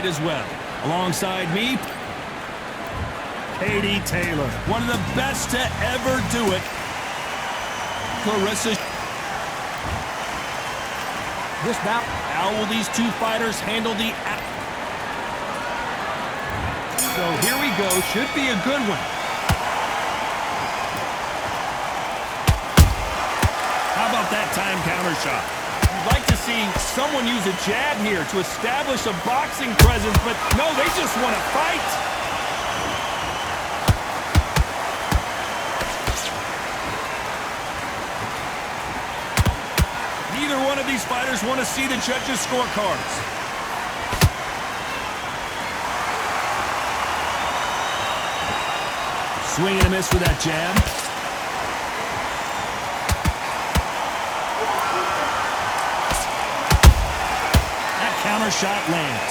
fight as well. Alongside me, Katie Taylor, one of the best to ever do it. Clarissa. This bout, how will these two fighters handle the... So here we go, should be a good one. How about that time counter shot? You'd like to see someone use a jab here to establish a boxing presence, but no, they just want to fight. Neither one of these fighters want to see the judges' scorecards. Swing and a miss with that jab. That counter shot lands.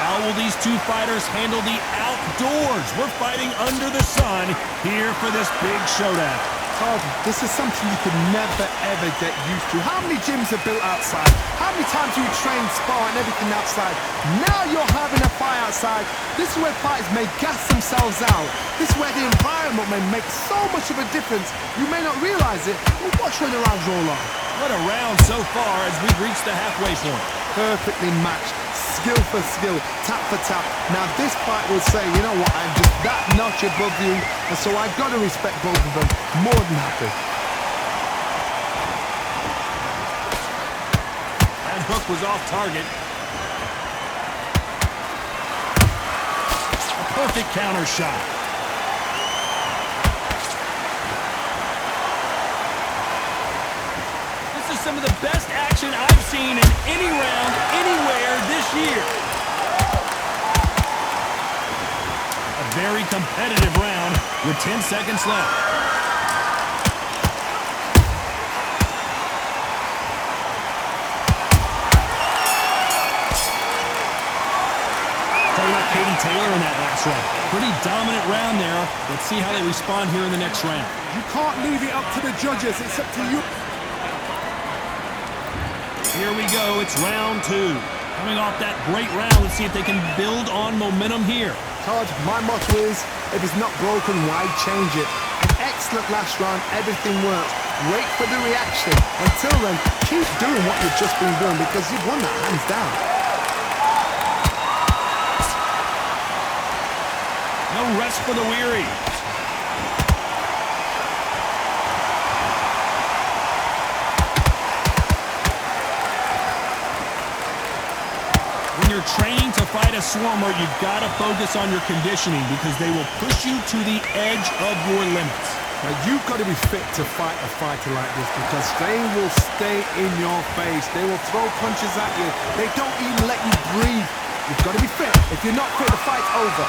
How will these two fighters handle the outdoors? We're fighting under the sun here for this big showdown. This is something you could never, ever get used to. How many gyms are built outside? How many times do you train, spar, and everything outside? Now you're having a fight outside. This is where fighters may gas themselves out. This is where the environment may make so much of a difference. You may not realize it, but watch when the rounds roll on. What a round so far as we've reached the halfway point. Perfectly matched. Skill for skill, tap for tap. Now this fight will say, you know what, I'm just that notch above you, and so I've got to respect both of them. More than happy. That hook was off target. A perfect counter shot. This is some of the best action I've seen in any round, anywhere this year. A very competitive round with 10 seconds left. Talking about Katie Taylor in that last round. Pretty dominant round there. Let's see how they respond here in the next round. You can't leave it up to the judges. It's up to you. Here we go, it's round two. Coming off that great round, let's see if they can build on momentum here. Todd, my motto is, if it's not broken, why change it? An excellent last round, everything works. Wait for the reaction. Until then, keep doing what you've just been doing because you've won that hands down. No rest for the weary. When you're training to fight a swarmer, you've got to focus on your conditioning because they will push you to the edge of your limits. Now you've got to be fit to fight a fighter like this because they will stay in your face. They will throw punches at you. They don't even let you breathe. You've got to be fit. If you're not fit, the fight's over.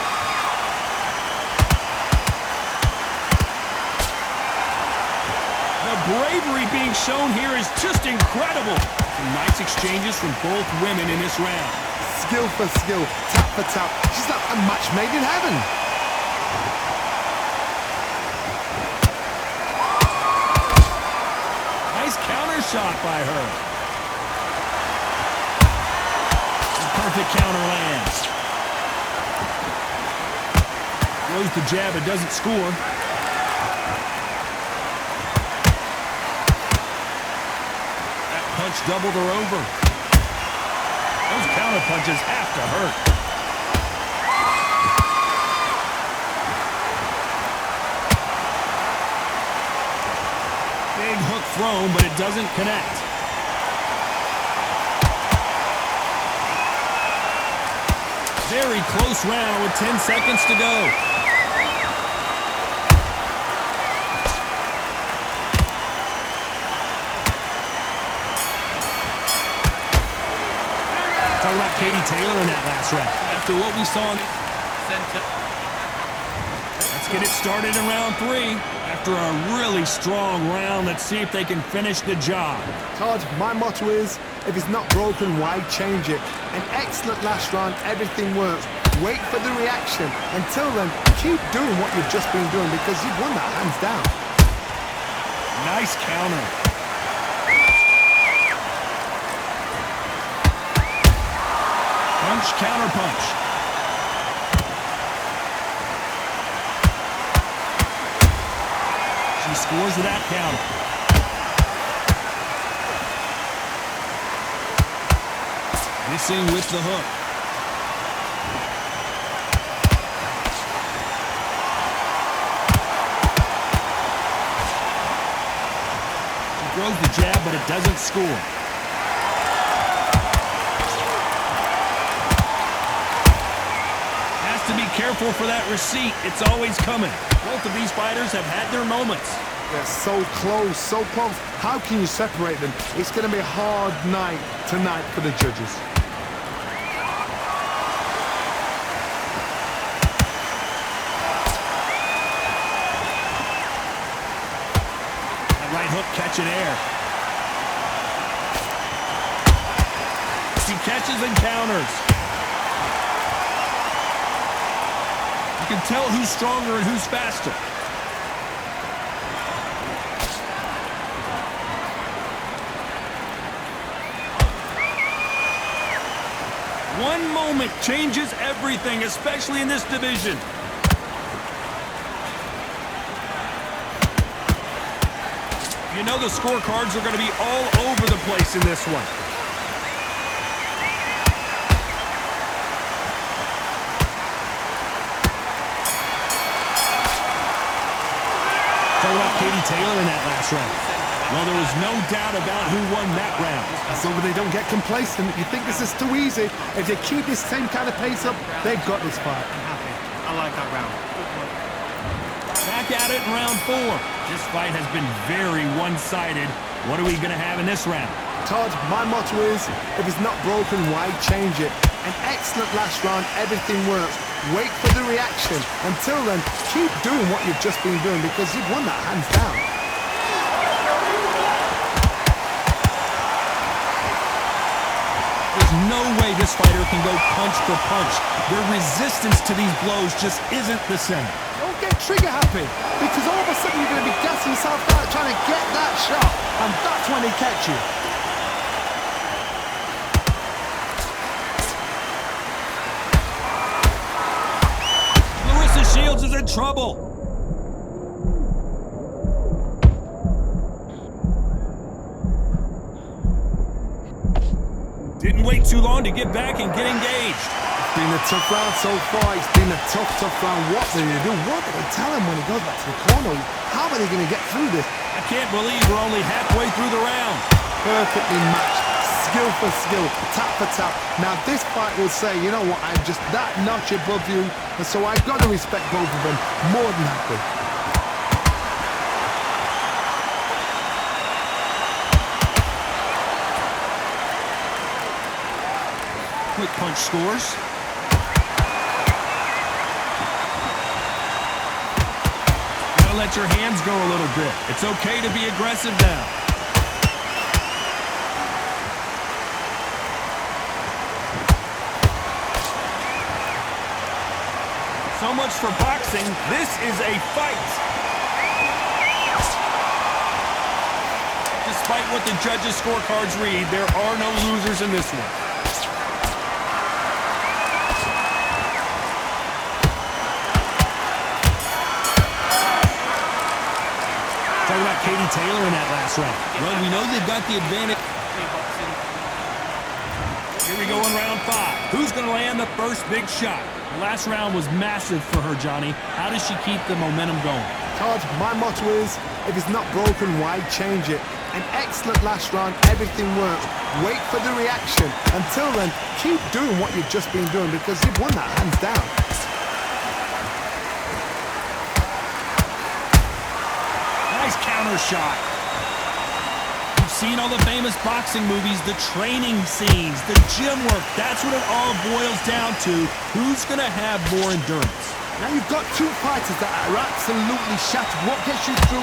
The bravery being shown here is just incredible. Some nice exchanges from both women in this round. Skill for skill, tap for tap. She's like a match made in heaven. Nice counter shot by her. A perfect counter lands. Throws the jab, it doesn't score. That punch doubled her over. Those counter punches have to hurt. Big hook thrown, but it doesn't connect. Very close round with 10 seconds to go. Talking about Katie Taylor in that last round. After what we saw in the center. Let's get it started in round three. After a really strong round, let's see if they can finish the job. Todd, my motto is, if it's not broken, why change it? An excellent last round, everything works. Wait for the reaction. Until then, keep doing what you've just been doing because you've won that hands down. Nice counter. punch, counter punch. She scores that counter. Missing with the hook. She throws the jab, but it doesn't score. Has to be careful for that receipt. It's always coming. Both of these fighters have had their moments. They're so close, so close. How can you separate them? It's going to be a hard night tonight for the judges. That right hook catching air. She catches and counters. You can tell who's stronger and who's faster. One moment changes everything, especially in this division. You know the scorecards are going to be all over the place in this one. Talk about Katie Taylor in that last round. Well, there was no doubt about who won that round. So they don't get complacent. You think this is too easy. If they keep this same kind of pace up, they've got this fight. I'm happy. I like that round. Back at it in round 4. This fight has been very one-sided. What are we going to have in this round? Todd, my motto is, if it's not broken, why change it? An excellent last round, everything works. Wait for the reaction. Until then, keep doing what you've just been doing because you've won that hands down. There's no way this fighter can go punch for punch. Their resistance to these blows just isn't the same. Don't get trigger happy because all of a sudden you're going to be gassing yourself out trying to get that shot and that's when they catch you. Shields is in trouble. Didn't wait too long to get back and get engaged. It's been a tough round so far. It's been a tough round. What do they do? What do they tell him when he goes back to the corner? How are they going to get through this? I can't believe we're only halfway through the round. Perfectly matched. Skill for skill, tap for tap. Now this fight will say, you know what, I'm just that notch above you, and so I've got to respect both of them more than happy. Quick punch scores. Gotta let your hands go a little bit. It's okay to be aggressive now. So much for boxing. This is a fight. Despite what the judges' scorecards read, there are no losers in this one. Talk about Katie Taylor in that last round. Well, we know they've got the advantage. Here we go in round 5. Who's going to land the first big shot? The last round was massive for her, Johnny. How does she keep the momentum going? Todd, my motto is, if it's not broken, why change it? An excellent last round, everything works. Wait for the reaction. Until then, keep doing what you've just been doing because you've won that hands down. Nice counter shot. Seen all the famous boxing movies, the training scenes, the gym work. That's what it all boils down to. Who's going to have more endurance? Now you've got two fighters that are absolutely shattered. What gets you through?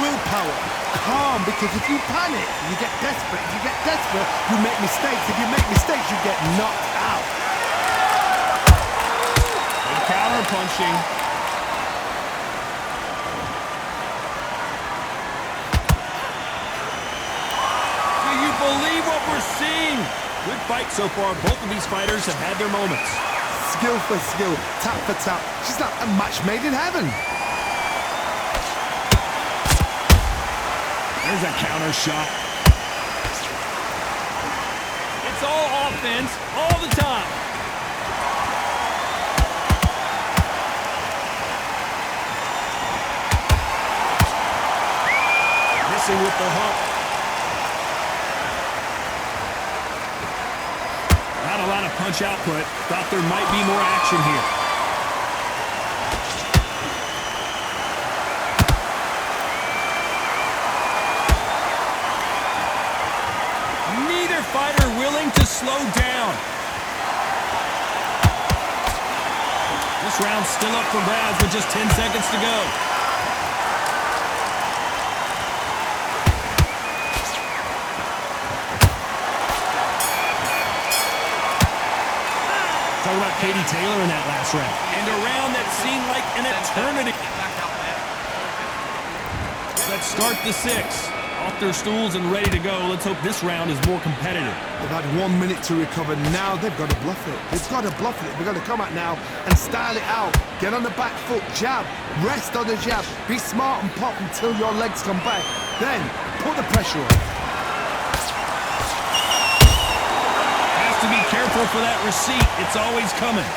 Willpower. Calm, because if you panic, you get desperate. If you get desperate, you make mistakes. If you make mistakes, you get knocked out. Good counter punching. Believe what we're seeing. Good fight so far. Both of these fighters have had their moments. Skill for skill, tap for tap. She's like a match made in heaven. There's a counter shot. It's all offense, all the time. Missing with the hook. Not a lot of punch output. Thought there might be more action here. Neither fighter willing to slow down. This round's still up for grabs with just 10 seconds to go. Talk about Katie Taylor in that last round. And a round that seemed like an eternity. Let's start the 6. Off their stools and ready to go. Let's hope this round is more competitive. They've had 1 minute to recover. Now they've got to bluff it. They've got to bluff it. They've got to come out now and style it out. Get on the back foot, jab, rest on the jab. Be smart and pop until your legs come back. Then put the pressure on. Has to be careful for that receipt. It's always coming.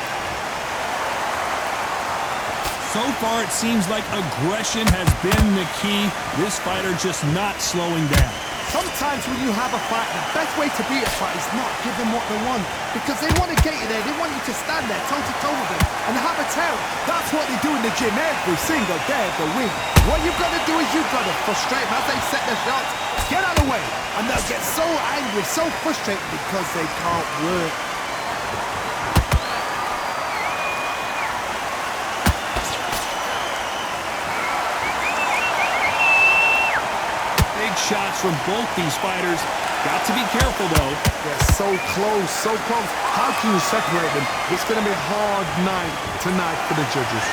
So far, it seems like aggression has been the key. This fighter just not slowing down. Sometimes when you have a fight, the best way to beat a fight is not give them what they want. Because they want to get you there. They want you to stand there toe-to-toe with them and have a terror. That's what they do in the gym every single day of the week. What you've got to do is you've got to frustrate them as they set their shots. Get out of the way. And they'll get so angry, so frustrated because they can't work. Shots from both these fighters. Got to be careful, though. They're so close, so close. How can you separate them? It's going to be a hard night tonight for the judges.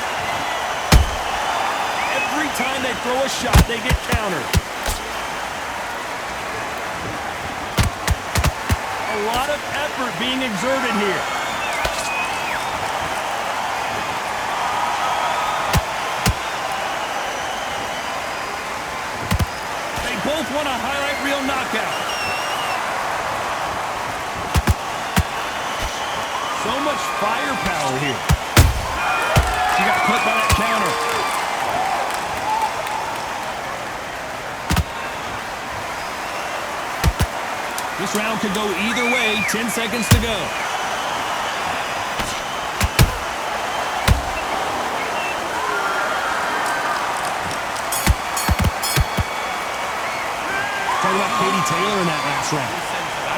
Every time they throw a shot, they get countered. A lot of effort being exerted here. Both want a highlight reel knockout. So much firepower here. She got put by that counter. This round could go either way. 10 seconds to go. About Katie Taylor in that last round.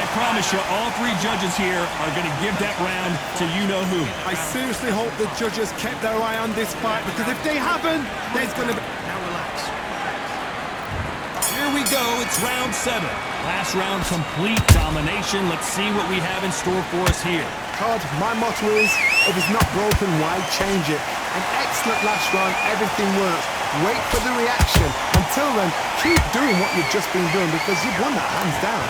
I promise you, all three judges here are going to give that round to you-know-who. I seriously hope the judges kept their eye on this fight, because if they haven't, there's going to be... Now relax. Here we go. It's round 7. Last round, complete domination. Let's see what we have in store for us here. Todd, my motto is, if it's not broken, why change it? An excellent last round. Everything works. Wait for the reaction. Until then, keep doing what you've just been doing, because you've won that hands down.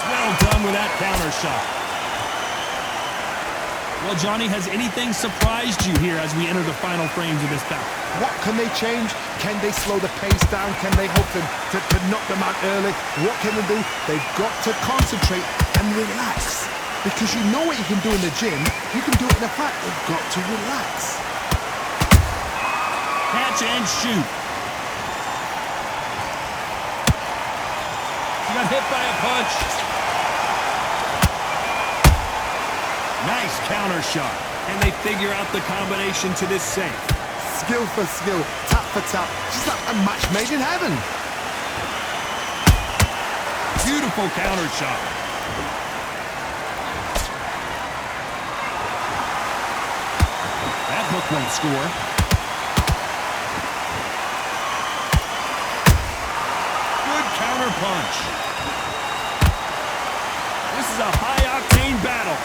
Well done with that counter shot. Well, Johnny, has anything surprised you here as we enter the final frames of this bout? What can they change? Can they slow the pace down? Can they hope to knock them out early? What can they do? They've got to concentrate and relax. Because you know what you can do in the gym, you can do it in a fight. You've got to relax. Catch and shoot. She got hit by a punch. Nice counter shot. And they figure out the combination to this safe. Skill for skill, tap for tap. She's like a match made in heaven. Beautiful counter shot. That hook won't score. Good counter punch. This is a high-octane battle.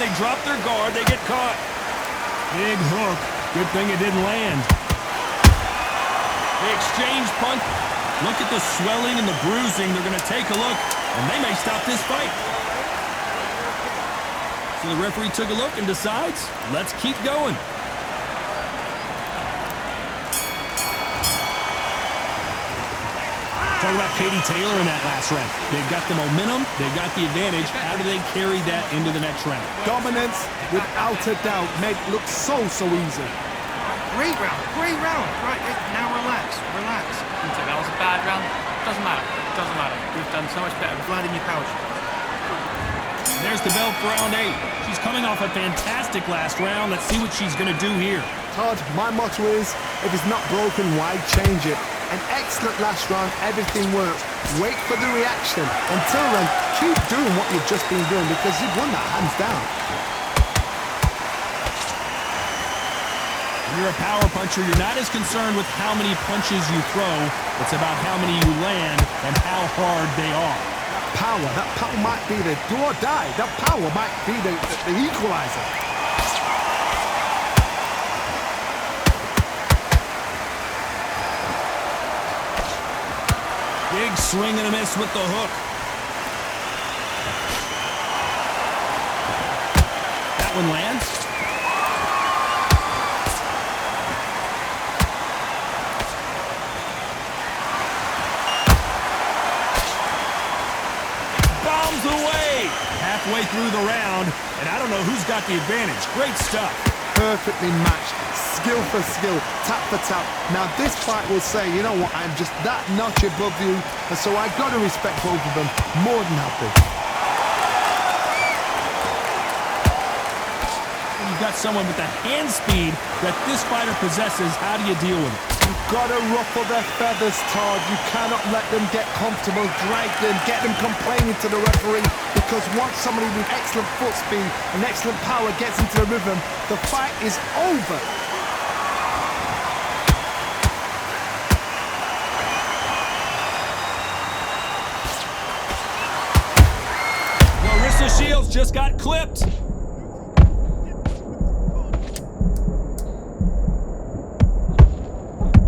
they drop their guard, they get caught. Big hook. Good thing it didn't land. They exchange punch. Look at the swelling and the bruising. They're going to take a look, and they may stop this fight. So the referee took a look and decides, let's keep going. Talk about Katie Taylor in that last round. They've got the momentum. They've got the advantage. How do they carry that into the next round? Dominance, without a doubt, made it look so easy. Great round. Great round. Right, now relax. Relax. You think that was a bad round? Doesn't matter. Doesn't matter. We've done so much better. Blood in your pouch. There's the bell for round 8. She's coming off a fantastic last round. Let's see what she's going to do here. Todd, my motto is, if it's not broken, why change it? An excellent last round, everything works. Wait for the reaction. Until then, keep doing what you've just been doing because you've won that hands down. When you're a power puncher, you're not as concerned with how many punches you throw. It's about how many you land and how hard they are. That power might be the do or die. That power might be the equalizer. Big swing and a miss with the hook. That one lands. Bombs away. Halfway through the round, and I don't know who's got the advantage. Great stuff. Perfectly matched. Skill for skill, tap for tap. Now this fight will say, you know what, I'm just that notch above you, and so I got to respect both of them more than happy. When you've got someone with the hand speed that this fighter possesses, how do you deal with it? You've got to ruffle their feathers, Todd. You cannot let them get comfortable, drag them, get them complaining to the referee, because once somebody with excellent foot speed and excellent power gets into the rhythm, the fight is over. Shields just got clipped.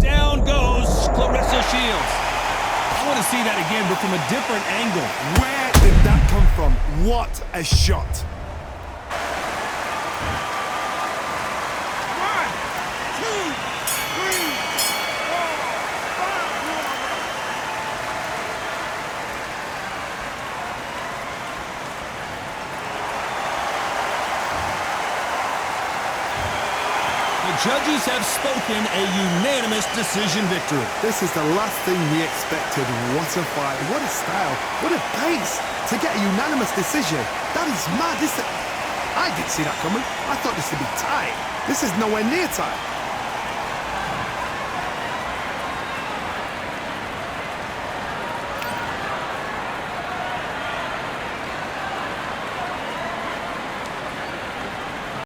Down goes Clarissa Shields. I want to see that again, but from a different angle. Where did that come from? What a shot. Judges have spoken a unanimous decision victory. This is the last thing we expected. What a fight, what a style, what a pace to get a unanimous decision. That is mad. I didn't see that coming. I thought this would be tight. This is nowhere near tight.